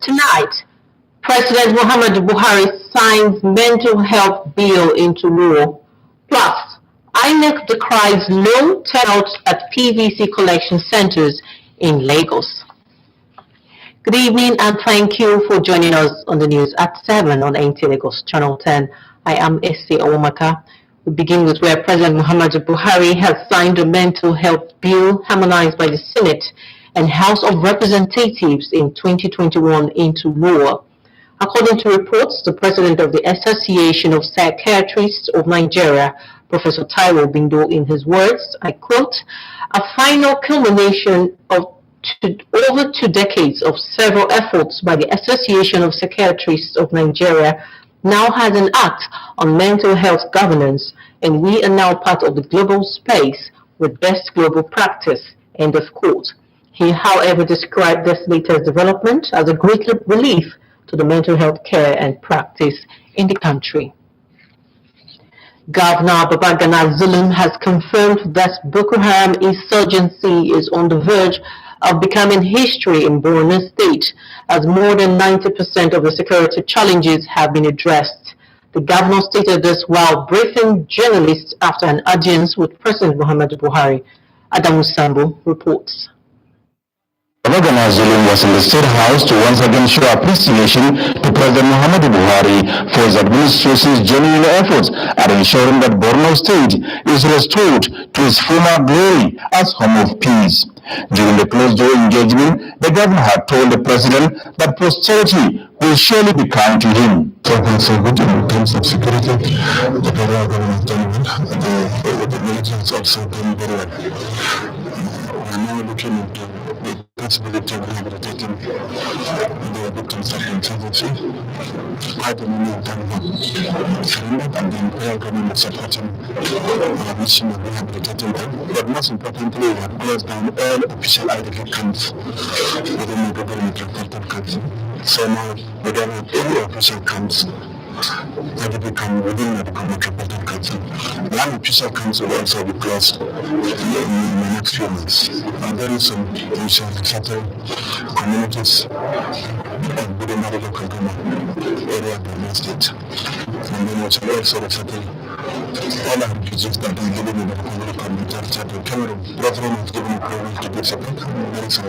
Tonight, President Muhammadu Buhari signs mental health bill into law. Plus, INEC decries low turnouts at PVC collection centers in Lagos. Good evening and thank you for joining us on the news at 7 on NT Lagos Channel 10. I am Ese Owomaka. We begin with where President Muhammadu Buhari has signed a mental health bill harmonized by the Senate and House of Representatives in 2021 into law. According to reports, the president of the Association of Psychiatrists of Nigeria, Professor Taiwo Bindo, in his words, I quote, a final culmination of over 2 decades of several efforts by the Association of Psychiatrists of Nigeria now has an act on mental health governance, and we are now part of the global space with best global practice, end of quote. He, however, described this latest development as a great relief to the mental health care and practice in the country. Governor Babagana Zulum has confirmed that Boko Haram insurgency is on the verge of becoming history in Borno State, as more than 90% of the security challenges have been addressed. The governor stated this while briefing journalists after an audience with President Muhammadu Buhari. Adamu Sambo reports. Babagana Zulum was in the State House to once again show appreciation to President Muhammadu Buhari for his administration's genuine efforts at ensuring that Borno State is restored to its former glory as home of peace. During the closed-door engagement, the governor had told the president that posterity will surely be kind to him. So good in terms of security. The federal government done well. The military has also done very well. We are now looking into the possibility of rehabilitating the victims of insurgency. Quite a many of them have surrendered, and the imperial government is supporting the mission of rehabilitating them. But most importantly, we have closed down all official IDP camps within the government of country. So now we don't have any official camps that become within the Metropolitan Council. One official council will also be closed in the next few months. And very soon we shall settle communities within the local government area of the state. And then we shall also settle all our refugees that are living in the community of Chad. Cameroon, President has given a promise to give support. Very soon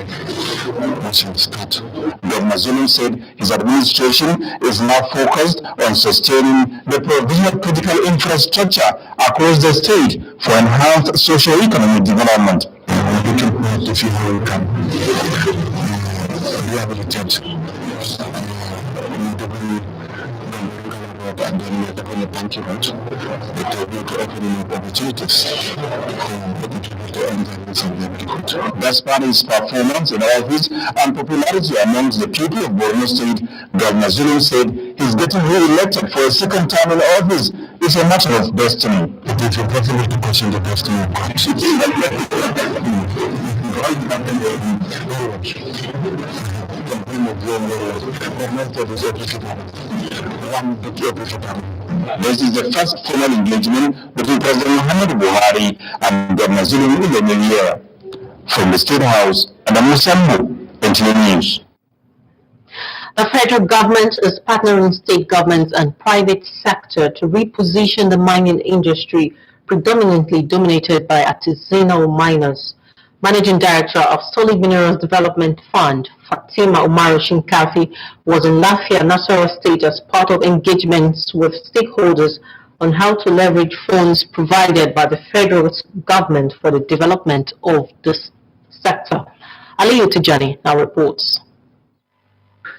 we shall start. Governor Zulum said his administration is now focused on sustaining the provision of critical infrastructure across the state for enhanced socio-economic development. We're looking forward to see how we can rehabilitate and then the development banking route, but we're going to open up opportunities for the people to earn their rights and livelihood. Despite his performance in office and popularity amongst the people of Borno State, Governor Zulum said he's getting re-elected for a second term in office is a matter of destiny. It is impossible to question the destiny of God. This is the first formal engagement between President Muhammadu Buhari and Governor Zulum in the new year. From the State House, Adamu Sambo, NTA News. The federal government is partnering state governments and private sector to reposition the mining industry, predominantly dominated by artisanal miners. Managing Director of Solid Minerals Development Fund, Fatima Umaru Shinkafi, was in Lafia, Nasarawa State as part of engagements with stakeholders on how to leverage funds provided by the federal government for the development of this sector. Aliyu Tijani now reports.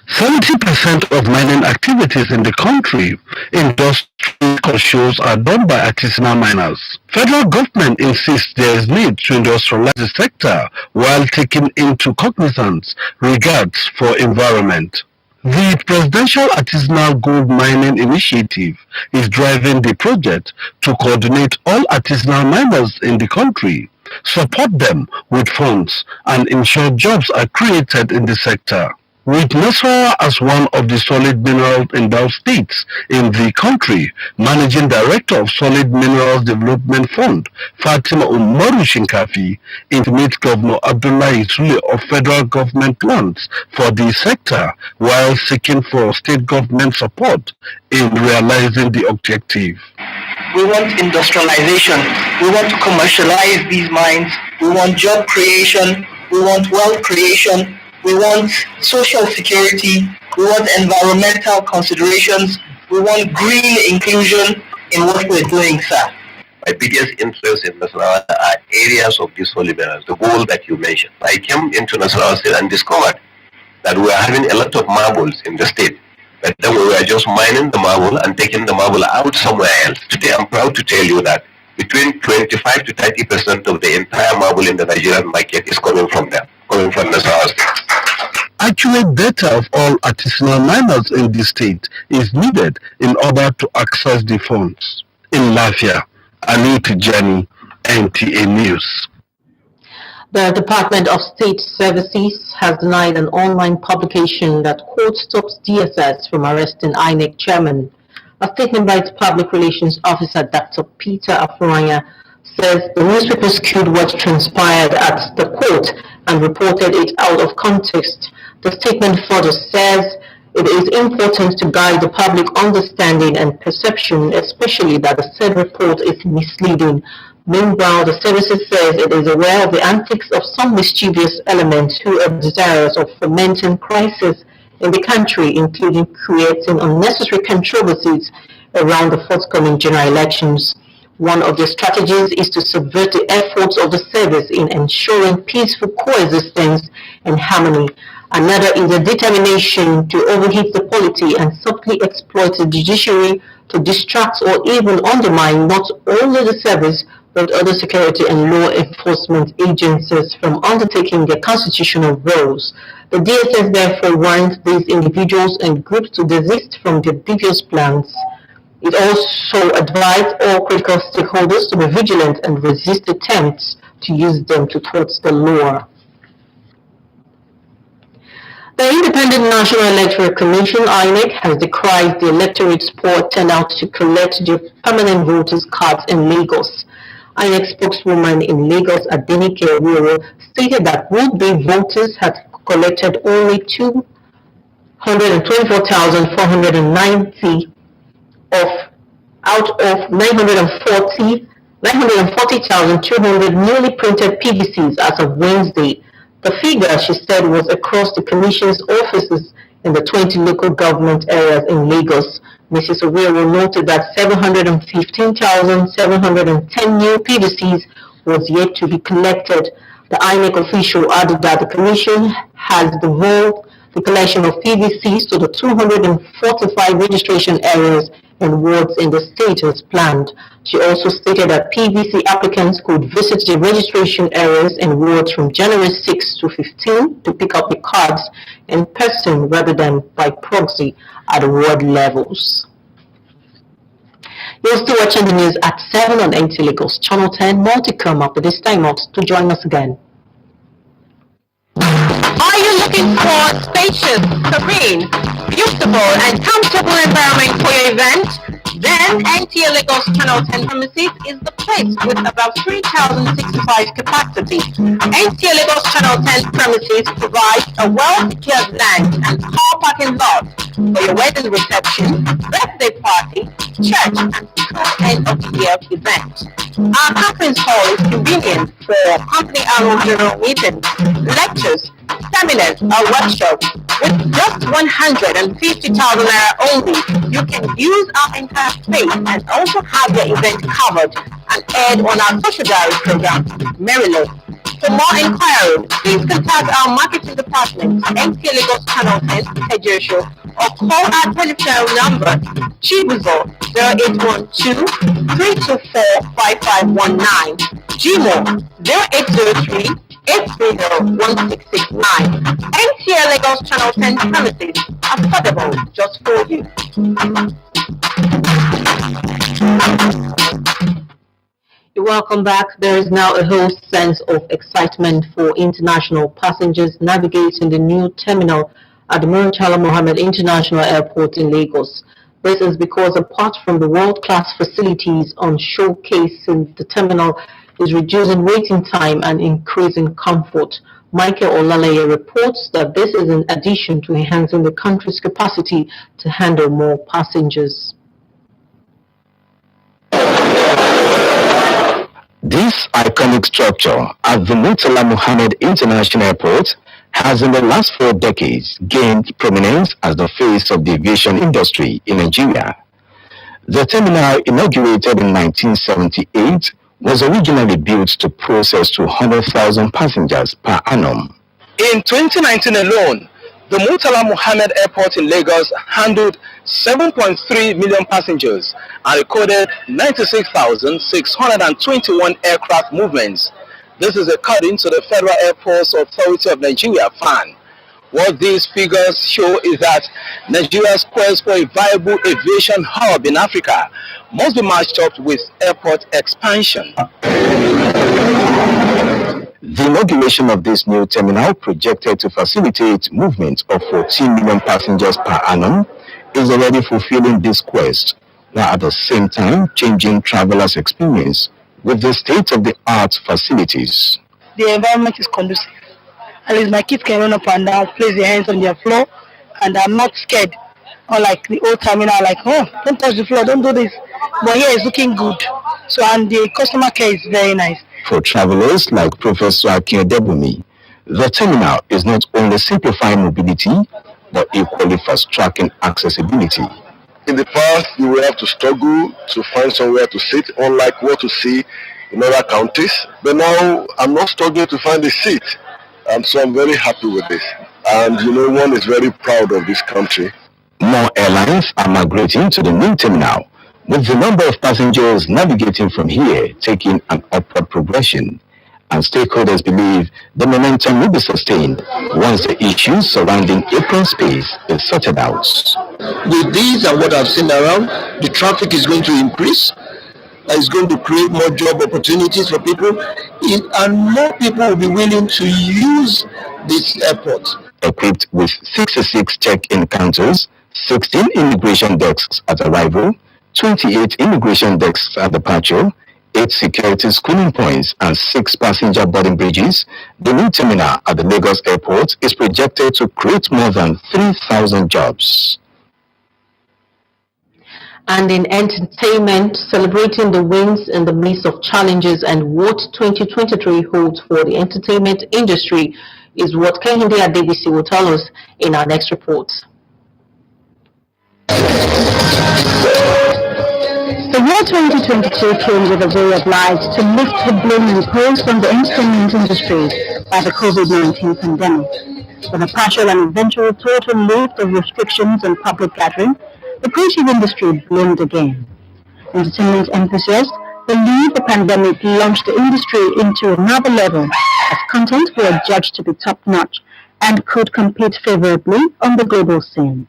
70% of mining activities in the country, industry, record shows are done by artisanal miners. Federal government insists there is need to industrialize the sector while taking into cognizance regards for environment. The Presidential Artisanal Gold Mining Initiative is driving the project to coordinate all artisanal miners in the country, support them with funds, and ensure jobs are created in the sector. With Nasarawa as one of the solid mineral endowed states in the country, Managing Director of Solid Minerals Development Fund, Fatima Umaru Shinkafi, intimates Governor Abdullahi Sule of federal government plans for the sector while seeking for state government support in realizing the objective. We want industrialization. We want to commercialize these mines. We want job creation. We want wealth creation. We want social security. We want environmental considerations. We want green inclusion in what we're doing, sir. My biggest interest in Nasarawa are areas of these holy minerals, the gold that you mentioned. I came into Nasarawa State and discovered that we are having a lot of marbles in the state. But then we were just mining the marble and taking the marble out somewhere else. Today I'm proud to tell you that between 25 to 30% of the entire marble in the Nigerian market is coming from there, coming from Nasarawa State. Accurate data of all artisanal miners in the state is needed in order to access the funds. In Lafia, Ali Tijani, NTA News. The Department of State Services has denied an online publication that quote stops DSS from arresting INEC chairman. A statement by its public relations officer, Dr. Peter Afuranya, says the newspaper skewed what transpired at the court and reported it out of context. The statement further says it is important to guide the public understanding and perception, especially that the said report is misleading. Meanwhile, the services says it is aware of the antics of some mischievous elements who are desirous of fomenting crisis in the country, including creating unnecessary controversies around the forthcoming general elections. One of the strategies is to subvert the efforts of the service in ensuring peaceful coexistence and harmony. Another is a determination to overheat the polity and subtly exploit the judiciary to distract or even undermine not only the service but other security and law enforcement agencies from undertaking their constitutional roles. The DSS therefore warns these individuals and groups to desist from their devious plans. It also advised all critical stakeholders to be vigilant and resist attempts to use them to thwart the law. The Independent National Electoral Commission, INEC, has decried the electorate's poor turnout to collect their permanent voters' cards in Lagos. INEC spokeswoman in Lagos, Adenike Owero, stated that would-be voters had collected only 224,490 out of 940,200 newly printed PVCs as of Wednesday. The figure, she said, was across the Commission's offices in the 20 local government areas in Lagos. Mrs. Owero noted that 715,710 new PVCs was yet to be collected. The INEC official added that the Commission has devolved the collection of PVCs to the 245 registration areas and wards in the state as planned. She also stated that PVC applicants could visit the registration areas and wards from January 6 to 15 to pick up the cards in person rather than by proxy at ward levels. You're still watching the news at 7 on NT Lagos Channel 10. More to come up, but this time out to join us again. Are you looking for a spacious, serene, beautiful and comfortable environment for your event? Then NTA Lagos Channel 10 premises is the place with about 3,065 capacity. NTA Lagos Channel 10 premises provides a well-secured land and car parking lot for your wedding reception, birthday party, church and end of the year event. Our conference hall is convenient for company annual general meetings, lectures, seminars or workshops. With just 150,000 naira only, you can use our entire space and also have your event covered and aired on our social diary program, Maryland. For more inquiries, please contact our marketing department, NTA Lagos Channel 10, Tejesho, or call our telephone number, Chibuzo 0812-324-5519, Gmo 0803-830-1669. NTA Lagos Channel 10 premises, affordable just for you. Welcome back. There is now a whole sense of excitement for international passengers navigating the new terminal at the Murtala Mohammed International Airport in Lagos. This is because apart from the world-class facilities on showcasing, the terminal is reducing waiting time and increasing comfort. Michael Olaleye reports that this is in addition to enhancing the country's capacity to handle more passengers. This iconic structure at the Murtala Mohammed International Airport has in the last 4 decades gained prominence as the face of the aviation industry in Nigeria. The terminal, inaugurated in 1978, was originally built to process 200,000 passengers per annum. In 2019 alone, the Murtala Mohammed Airport in Lagos handled 7.3 million passengers and recorded 96,621 aircraft movements. This is according to the Federal Airports Authority of Nigeria, FAN. What these figures show is that Nigeria's quest for a viable aviation hub in Africa must be matched up with airport expansion. The inauguration of this new terminal, projected to facilitate movement of 14 million passengers per annum, is already fulfilling this quest, while at the same time changing travelers' experience with the state-of-the-art facilities. The environment is conducive. At least my kids can run up and down, place their hands on their floor, and I'm not scared. Unlike the old terminal, like, oh, don't touch the floor, don't do this. But here it's looking good. So, and the customer care is very nice. For travelers like Professor Akin, the terminal is not only simplifying mobility, but equally fast-tracking accessibility. In the past, you will have to struggle to find somewhere to sit, unlike what you see in other countries. But now, I'm not struggling to find a seat. So I'm very happy with this. And one is very proud of this country. More airlines are migrating to the new terminal, with the number of passengers navigating from here taking an upward progression. And stakeholders believe the momentum will be sustained once the issues surrounding apron space is sorted out. With these and what I've seen around, the traffic is going to increase. It's going to create more job opportunities for people, and more people will be willing to use this airport. Equipped with 66 check-in counters, 16 immigration desks at arrival, 28 immigration desks at departure, 8 security screening points, and 6 passenger boarding bridges, the new terminal at the Lagos Airport is projected to create more than 3,000 jobs. And in entertainment, celebrating the wins in the midst of challenges and what 2023 holds for the entertainment industry is what Kehinde Adebisi will tell us in our next report. The year 2022 came with a ray of light to lift the blame imposed on the entertainment industry by the COVID-19 pandemic. With a partial and eventual total lift of restrictions on public gathering, the creative industry bloomed again. Entertainment enthusiasts believe the pandemic launched the industry into another level, as content were judged to be top-notch and could compete favorably on the global scene.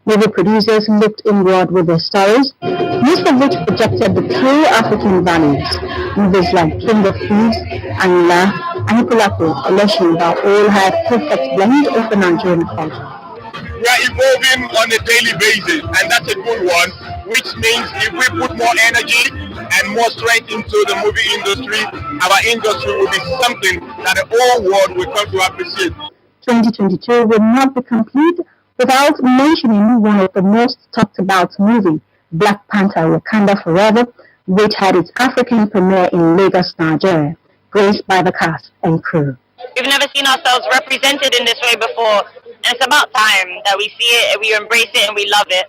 Movie producers looked inward with their stories, most of which projected the true African values. Movies like King of Thieves, Anila, Anikulapo, Oleshinba all had perfect blend of the Nigerian culture. We are evolving on a daily basis, and that's a good one, which means if we put more energy and more strength into the movie industry, our industry will be something that the whole world will come to appreciate. 2022 will not be complete without mentioning one of the most talked about movies, Black Panther Wakanda Forever, which had its African premiere in Lagos, Nigeria, graced by the cast and crew. We've never seen ourselves represented in this way before, and it's about time that we see it, we embrace it, and we love it.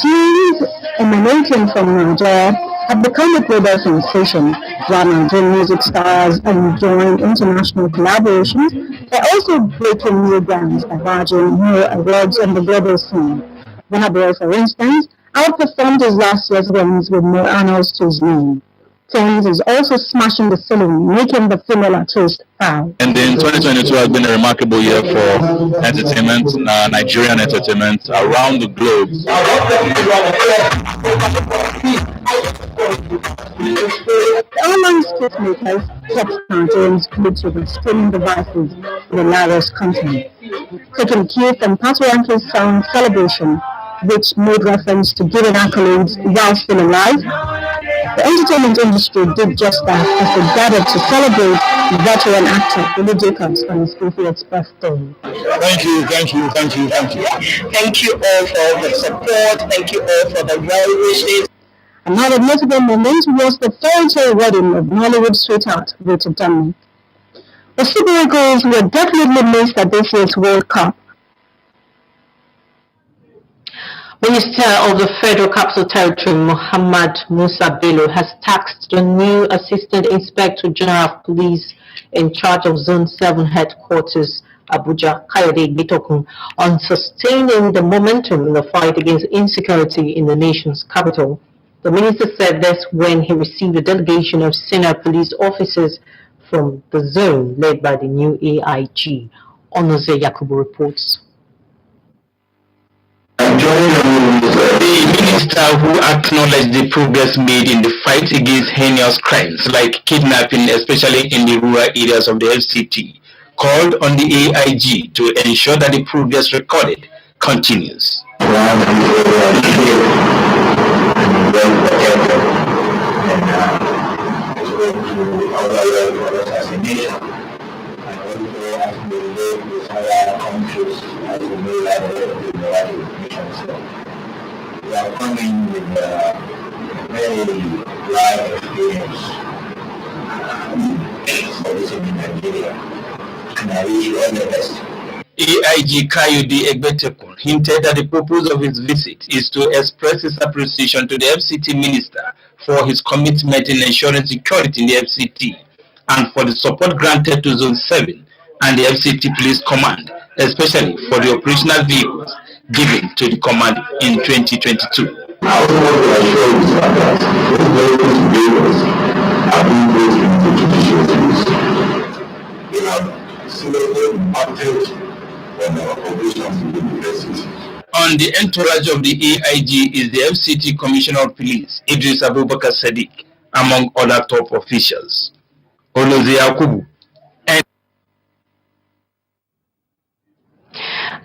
Teams emanating from Nigeria have become a global sensation. While Nigerian music stars enjoying international collaborations, they're also breaking new grounds by barging more awards on the global scene. Burna Boy, for instance, outperformed his last year's wins with more honors to his name. Tems is also smashing the ceiling, making the female artist proud. And then 2022 has been a remarkable year for entertainment, Nigerian entertainment around the globe. The online skit makers kept Nigerians glued to the streaming devices with hilarious content. Taking cue from Patoranke's song Celebration, which made reference to giving accolades while still alive, the entertainment industry did just that as they gathered to celebrate veteran actor Billy Jacobs on his 50th birthday. Thank you. Thank you all for the support. Thank you all for the well wishes. Another notable moment was the fairytale wedding of Nollywood sweetheart Rita Dominic. The Super Eagles were definitely missed at this year's World Cup. Minister of the Federal Capital Territory, Muhammad Musa Bello, has tasked the new Assistant Inspector General of Police in charge of Zone 7 Headquarters, Abuja, Kayode Gitokun, on sustaining the momentum in the fight against insecurity in the nation's capital. The minister said this when he received a delegation of senior police officers from the zone led by the new AIG. Onoze Yakubu reports. The minister, who acknowledged the progress made in the fight against heinous crimes like kidnapping, especially in the rural areas of the FCT, called on the AIG to ensure that the progress recorded continues. We are coming with a very live experience for this in Nigeria, and I wish you all the best. AIG Kayode Egbetekun hinted that the purpose of his visit is to express his appreciation to the FCT minister for his commitment in ensuring security in the FCT and for the support granted to Zone 7 and the FCT Police Command, especially for the operational vehicles given to the command in 2022. I also want to assure you that those vehicles vehicles are being placed into judicial use. They have seriously impacted on our operations in the university. On the entourage of the AIG is the FCT Commissioner of Police, Idris Abubakar Sadiq, among other top officials. Onoze Yakubu.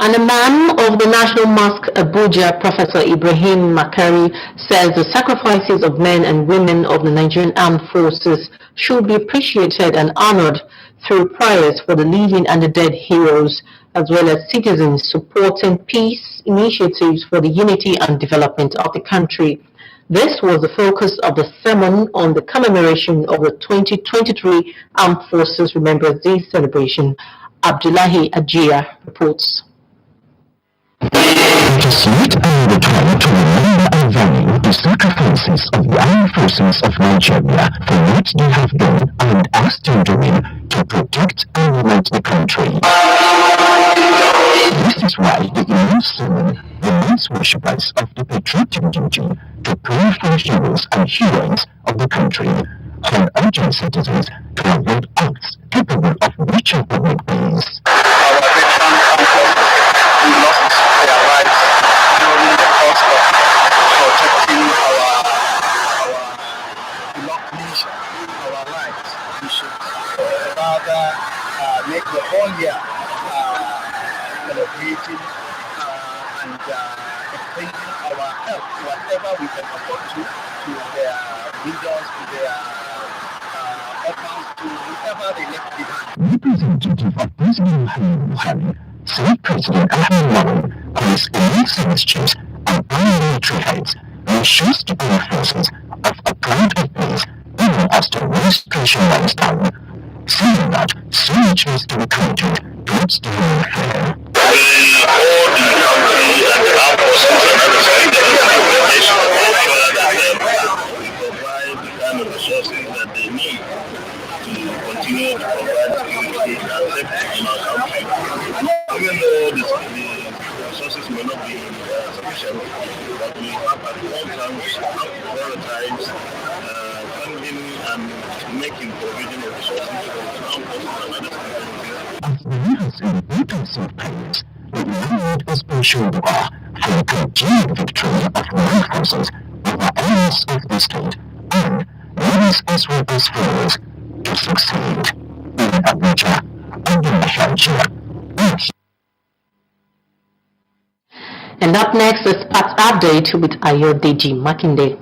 And the man of the National Mosque, Abuja, Professor Ibrahim Makari, says the sacrifices of men and women of the Nigerian Armed Forces should be appreciated and honored through prayers for the living and the dead heroes, as well as citizens supporting peace initiatives for the unity and development of the country. This was the focus of the sermon on the commemoration of the 2023 Armed Forces Remembrance Day celebration. Abdullahi Ajia reports. It is yet another time to remember and value the sacrifices of the armed forces of Nigeria for what they have done and are still doing to protect and unite the country. This is why the immense sermon reminds worshippers of the patriotic duty to pray for heroes and heroines of the country, and urging citizens to avoid acts capable of reaching public peace. We lost their lives during the course of protecting our beloved nation, our lives. We should rather make the whole year celebrating and extending our help, whatever we can afford to their widows, to their orphans, to whoever they left behind. Representative of President Buhari said President Ahmed who is immense ministries and all military heads ensures the armed forces of a proud of peace even as the administration lies down, saying that so much needs to be committed towards the welfare. We hold the country and the armed forces and everything that is the nation to ensure that we provide this may not be sufficient, but we have at all times funding and making provision of resources for armed forces and other security. As the leaders in the British pains, it now need a special dua for the continued victory of land forces over areas of the state and leaders as well as followers to succeed in Abuja under Nigeria. And up next is Sports Update with Ayodeji Makinde.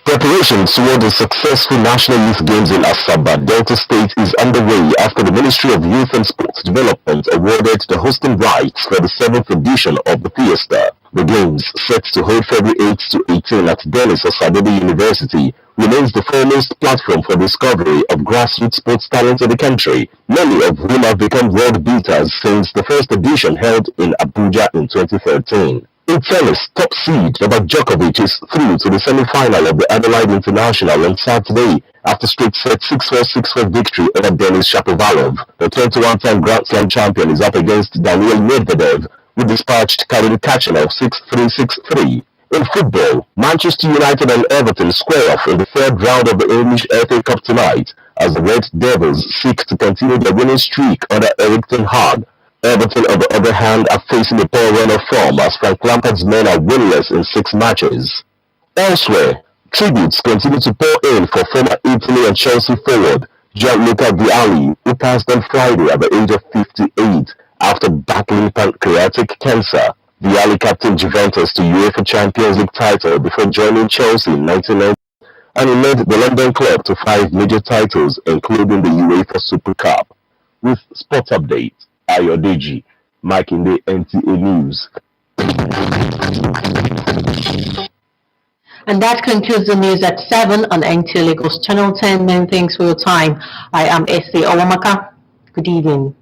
Preparation toward the successful National Youth Games in Asaba, Delta State is underway after the Ministry of Youth and Sports Development awarded the hosting rights for the 7th edition of the Fiesta. The Games, set to hold February 8 to 18 at Dennis Osadebe University, remains the foremost platform for discovery of grassroots sports talent in the country, many of whom have become world beaters since the first edition held in Abuja in 2013. In tennis, top seed Novak Djokovic is through to the semi-final of the Adelaide International on Saturday after straight set 6-4, 6-4 victory over Denis Shapovalov. The 21-time Grand Slam champion is up against Daniil Medvedev, who dispatched Kirill Kachanov 6-3, 6-3. In football, Manchester United and Everton square off in the third round of the English FA Cup tonight as the Red Devils seek to continue their winning streak under Erik ten Hag. Everton, on the other hand, are facing a poor run of form as Frank Lampard's men are winless in 6 matches. Elsewhere, tributes continue to pour in for former Italy and Chelsea forward Gianluca Vialli, who passed on Friday at the age of 58 after battling pancreatic cancer. Vialli captained Juventus to UEFA Champions League title before joining Chelsea in 1990, and he led the London club to 5 major titles, including the UEFA Super Cup. With sports update, Ayodeji Makinde, NTA News. And that concludes the news at 7 on NTA Lagos Channel 10. Many thanks for your time. I am S.A. Owamaka. Good evening.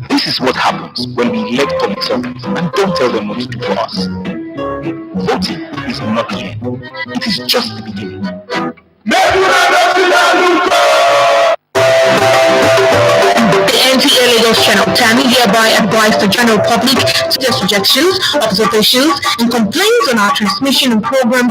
This is what happens when we elect public servants and don't tell them what to do for us. Voting is not the end. It is just the beginning. The NTA Lagos Channel 10 hereby advise the general public to their suggestions, observations, and complaints on our transmission and programs